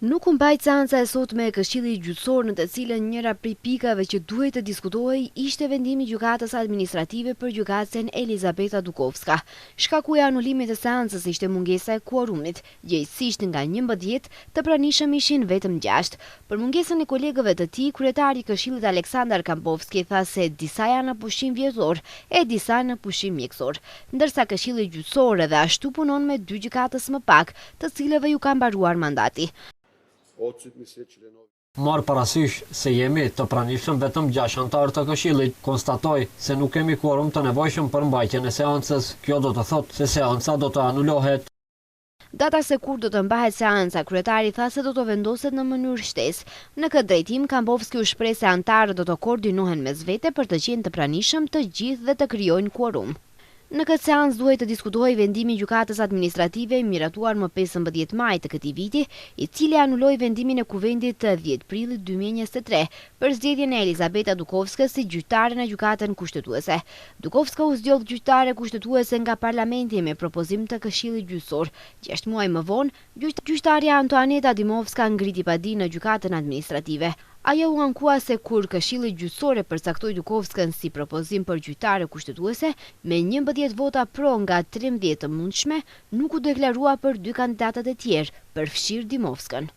Nuk u mbajt seanca e sotme e Këshillit Gjyqësor në të cilën njëra prej pikave që duhej të diskutohej ishte vendimi i gjykatës administrative për gjykatësen Elizabeta Dukovska. Shkaku i anulimit të seancës ishte mungesa e kuorumit, gjejtësisht nga 11 të pranishëm ishin vetëm 6. Për mungesën e kolegëve të tij, kryetari i Këshillit Aleksandar Kampovski tha se disa janë në pushim vjetor e disa në pushim mjekësor, ndërsa Këshilli Gjyqësor edhe ashtu punon me 2 gjykatës më pak, të cilëve ju ka mbaruar mandati. Marë parasysh se jemi të pranishëm vetëm 6 anëtarë të Këshillit, konstatoj se nuk kemi kvorum të nevojshëm për mbajtjen e seancës. Kjo do të thotë se seanca do të anulohet. Data se kur do të mbahet seanca, kryetari tha se do të vendoset në mënyrë shtesë. Në këtë drejtim, Kampovski u shpreh se anëtarët do të koordinohen mes vete për të qenë të pranishëm të gjithë dhe të krijojnë kvorum. Në këtë seancë duhej të diskutohej vendimi i gjykatës administrative miratuar më 15 maj të këtij viti, i cili anuloi vendimin e kuvendit të 10 prillit 2023 për zgjedhjen e Elizabeta Dukovskës si gjyqtare në gjykatën kushtetuese. Dukovska u zgjodh gjyqtare kushtetuese nga parlamenti me propozim të Këshillit Gjyqësor. 6 muaj më vonë, gjyqtarja Antoaneta Dimovska ngriti padi në gjykatën administrative. Ajo u ankua se kur Këshilli Gjyqësor e përcaktoi Dukovskën si propozim për gjyqtare kushtetuese, me 11 vota pro nga 13 të mundshme, nuk u deklarua për 2 kandidatët e tjerë, përfshirë Dimovskën.